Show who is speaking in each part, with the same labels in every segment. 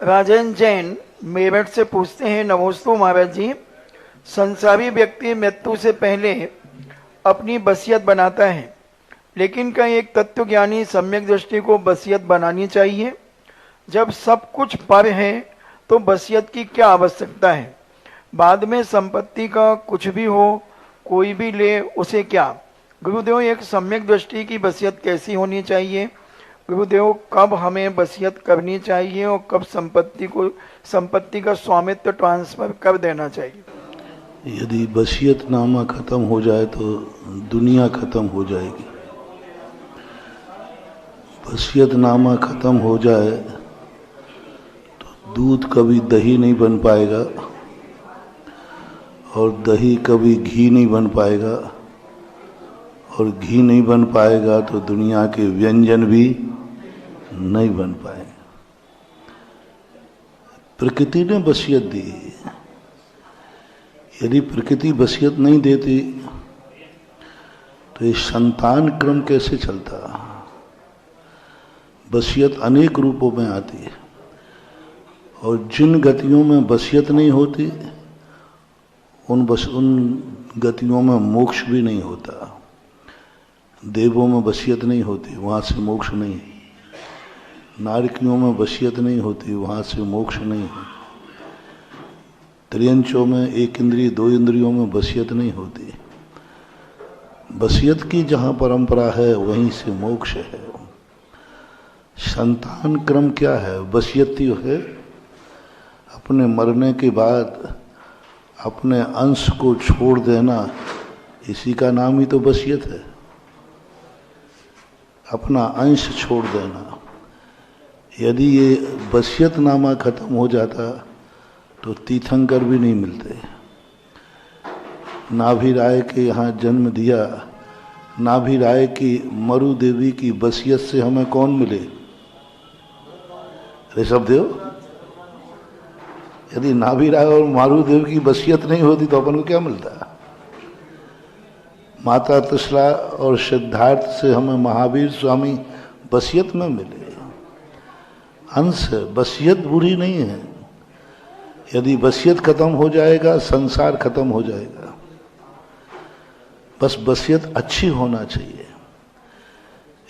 Speaker 1: राजन जैन मेरठ से पूछते हैं, नमोस्तु महाराज जी। संसारी व्यक्ति मृत्यु से पहले अपनी वसीयत बनाता है, लेकिन क्या एक तत्वज्ञानी सम्यक दृष्टि को वसीयत बनानी चाहिए? जब सब कुछ पर है तो वसीयत की क्या आवश्यकता है? बाद में संपत्ति का कुछ भी हो, कोई भी ले, उसे क्या? गुरुदेव, एक सम्यक दृष्टि की वसीयत कैसी होनी चाहिए? गुरुदेव, कब हमें वसीयत करनी चाहिए और कब संपत्ति का स्वामित्व ट्रांसफर कर देना चाहिए?
Speaker 2: यदि वसीयतनामा खत्म हो जाए तो दुनिया खत्म हो जाएगी। वसीयतनामा खत्म हो जाए तो दूध कभी दही नहीं बन पाएगा और दही कभी घी नहीं बन पाएगा और घी नहीं बन पाएगा तो दुनिया के व्यंजन भी नहीं बन पाएंगे। प्रकृति ने वसीयत दी। यदि प्रकृति वसीयत नहीं देती तो ये संतान क्रम कैसे चलता? वसीयत अनेक रूपों में आती है और जिन गतियों में वसीयत नहीं होती उन गतियों में मोक्ष भी नहीं होता। देवों में वसीयत नहीं होती, वहां से मोक्ष नहीं। नारकियों में वसीयत नहीं होती, वहां से मोक्ष नहीं है। त्रियंचों में एक इंद्रिय दो इंद्रियों में वसीयत नहीं होती। वसीयत की जहां परंपरा है वहीं से मोक्ष है। संतान क्रम क्या है? वसीयत है अपने मरने के बाद अपने अंश को छोड़ देना, इसी का नाम ही तो वसीयत है। अपना अंश छोड़ देना। यदि ये वसीयतनामा खत्म हो जाता तो तीर्थंकर भी नहीं मिलते। नाभि राय के यहाँ जन्म दिया, नाभि राय की मरु देवी की वसीयत से हमें कौन मिले? ऋषभदेव। यदि नाभि राय और मारू देव की वसीयत नहीं होती तो अपन को क्या मिलता? माता त्रिशला और सिद्धार्थ से हमें महावीर स्वामी वसीयत में मिले। अंश वसीयत बुरी नहीं है। यदि वसीयत खत्म हो जाएगा संसार खत्म हो जाएगा। बस वसीयत अच्छी होना चाहिए।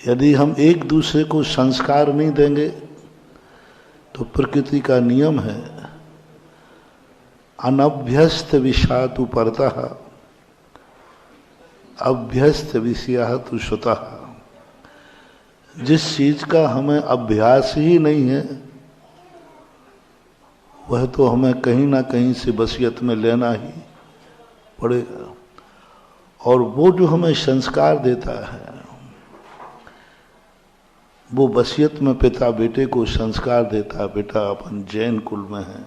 Speaker 2: यदि हम एक दूसरे को संस्कार नहीं देंगे तो प्रकृति का नियम है अनभ्यस्त विषातु परतः अभ्यस्त विषया तु श्रुतः। जिस चीज का हमें अभ्यास ही नहीं है वह तो हमें कहीं ना कहीं से वसीयत में लेना ही पड़ेगा। और वो जो हमें संस्कार देता है वो वसीयत में पिता बेटे को संस्कार देता है, बेटा अपन जैन कुल में है,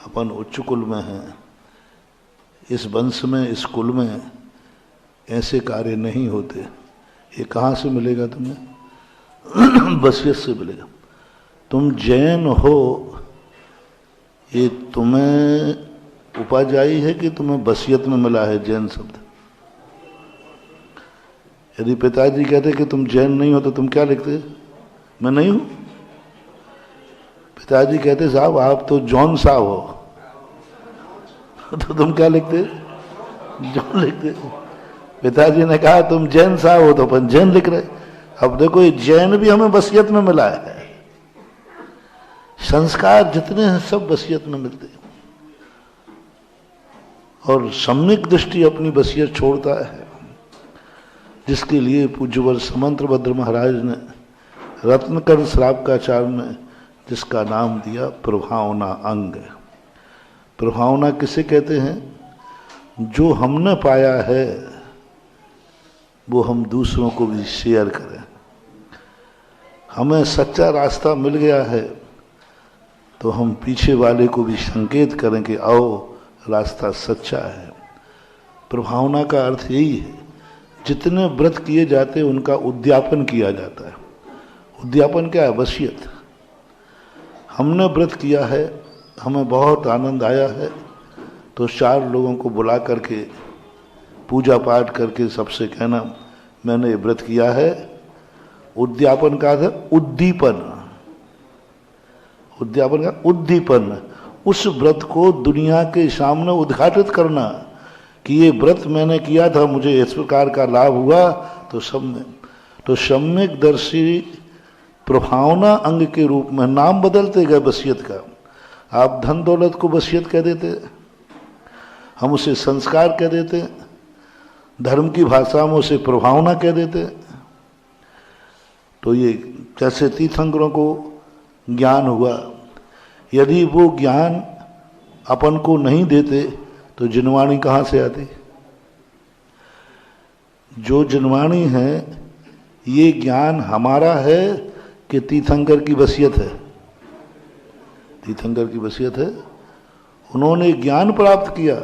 Speaker 2: अपन उच्च कुल में है, इस वंश में इस कुल में ऐसे कार्य नहीं होते। ये कहाँ से मिलेगा तुम्हें? वसीयत से मिलेगा। तुम जैन हो ये तुम्हें उपाध्यायी है कि तुम्हें वसीयत में मिला है जैन शब्द? यदि पिताजी कहते कि तुम जैन नहीं हो तो तुम क्या लिखते? मैं नहीं हूं। पिताजी कहते साहब आप तो जॉन साहब हो तो तुम क्या लिखते? जॉन लिखते। पिताजी ने कहा तुम जैन साहब हो तो अपन जैन लिख रहे। अब देखो ये जैन भी हमें वसीयत में मिला है। संस्कार जितने हैं सब वसीयत में मिलते हैं। और सम्यक दृष्टि अपनी वसीयत छोड़ता है, जिसके लिए पूज्यवर समंतभद्र महाराज ने रत्नकर श्रावकाचार्य ने जिसका नाम दिया प्रभावना अंग। प्रभावना किसे कहते हैं? जो हमने पाया है वो हम दूसरों को भी शेयर करें। हमें सच्चा रास्ता मिल गया है तो हम पीछे वाले को भी संकेत करें कि आओ रास्ता सच्चा है। प्रभावना का अर्थ यही है। जितने व्रत किए जाते हैं उनका उद्यापन किया जाता है। उद्यापन क्या है? वसीयत। हमने व्रत किया है, हमें बहुत आनंद आया है तो 4 लोगों को बुला करके पूजा पाठ करके सबसे कहना मैंने व्रत किया है। उद्यापन का था उद्दीपन। उद्यापन का उद्दीपन, उस व्रत को दुनिया के सामने उद्घाटित करना कि ये व्रत मैंने किया था, मुझे इस प्रकार का लाभ हुआ। तो सम्यक दर्शी प्रभावना अंग के रूप में नाम बदलते गए वसीयत का। आप धन दौलत को वसीयत कह देते, हम उसे संस्कार कह देते, धर्म की भाषा में उसे प्रभावना कह देते। तो ये जैसे तीर्थंकरों को ज्ञान हुआ, यदि वो ज्ञान अपन को नहीं देते तो जिनवाणी कहाँ से आती? जो जिनवाणी है ये ज्ञान हमारा है कि तीर्थंकर की वसीयत है? तीर्थंकर की वसीयत है। उन्होंने ज्ञान प्राप्त किया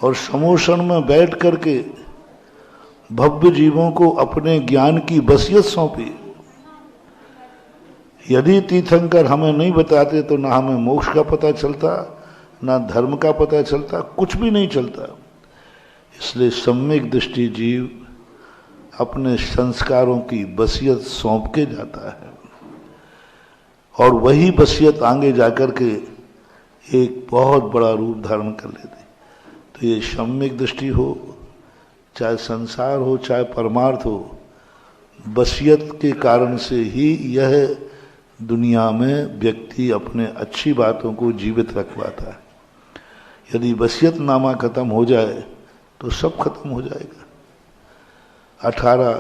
Speaker 2: और समोषण में बैठ करके भव्य जीवों को अपने ज्ञान की वसीयत सौंपी। यदि तीर्थंकर हमें नहीं बताते तो ना हमें मोक्ष का पता चलता, ना धर्म का पता चलता, कुछ भी नहीं चलता। इसलिए सम्यक दृष्टि जीव अपने संस्कारों की वसीयत सौंप के जाता है और वही वसीयत आगे जाकर के एक बहुत बड़ा रूप धारण कर लेती। तो ये सम्यक दृष्टि हो, चाहे संसार हो, चाहे परमार्थ हो, वसीयत के कारण से ही यह दुनिया में व्यक्ति अपने अच्छी बातों को जीवित रख पाता है। यदि वसीयत नामा खत्म हो जाए तो सब खत्म हो जाएगा। 18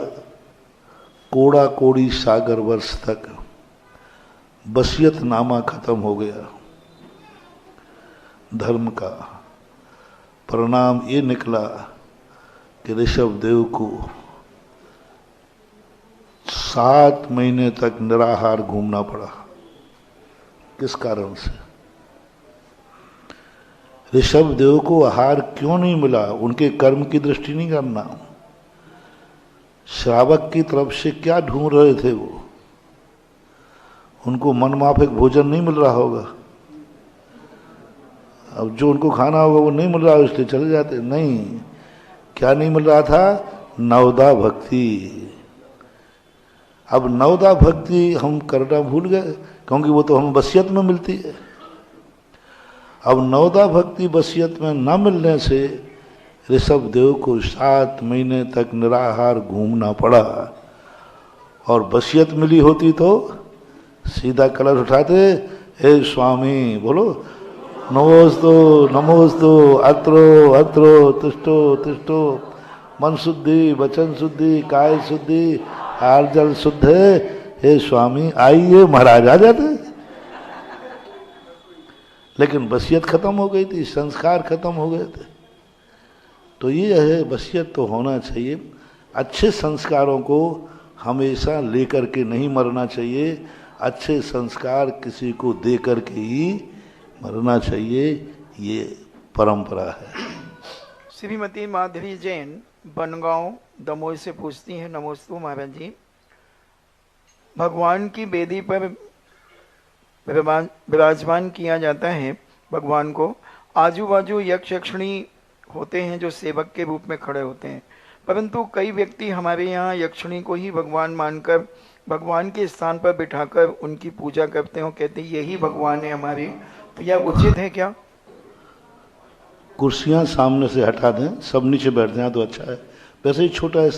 Speaker 2: कोड़ा कोड़ी सागर वर्ष तक वसीयत नामा खत्म हो गया। धर्म का परिणाम ये निकला कि ऋषभ देव को 7 महीने तक निराहार घूमना पड़ा। किस कारण से? ऋषभ देव को आहार क्यों नहीं मिला? उनके कर्म की दृष्टि नहीं करना, श्रावक की तरफ से क्या ढूंढ रहे थे वो? उनको मनमाफिक भोजन नहीं मिल रहा होगा, अब जो उनको खाना होगा वो नहीं मिल रहा इसलिए चले जाते। नहीं, क्या नहीं मिल रहा था? नवदा भक्ति। अब नवदा भक्ति हम करना भूल गए क्योंकि वो तो हमें वसीयत में मिलती है। अब नवदा भक्ति वसीयत में न मिलने से ऋषभ देव को 7 महीने तक निराहार घूमना पड़ा। और वसीयत मिली होती तो सीधा कलश उठाते, हे स्वामी बोलो नमोस्तु नमोस्तु, अत्रो अत्रो तिष्ठो तिष्ठो, मन शुद्धि, वचन शुद्धि, काय शुद्धि, हार जल शुद्ध है, हे स्वामी आइए। महाराज आ जाते। लेकिन वसीयत खत्म हो गई थी, संस्कार खत्म हो गए थे। तो ये है, वसीयत तो होना चाहिए। अच्छे संस्कारों को हमेशा लेकर के नहीं मरना चाहिए, अच्छे संस्कार किसी को दे करके ही मरना चाहिए। ये परंपरा है।
Speaker 1: श्रीमती माधवी जैन बनगांव दमोह से पूछती हैं, नमोस्तु महाराज जी, भगवान की वेदी पर विराजमान किया जाता है भगवान को, आजू बाजू यक्ष यक्षिणी होते हैं जो सेवक के रूप में खड़े होते हैं, परंतु कई व्यक्ति हमारे यहाँ यक्षिणी को ही भगवान मानकर भगवान के स्थान पर बिठाकर उनकी पूजा करते हो, कहते हैं यही भगवान है हमारे। तो यह उचित है क्या?
Speaker 2: कुर्सियां सामने से हटा दें, सब नीचे बैठ जाएं तो अच्छा है। वैसे ही छोटा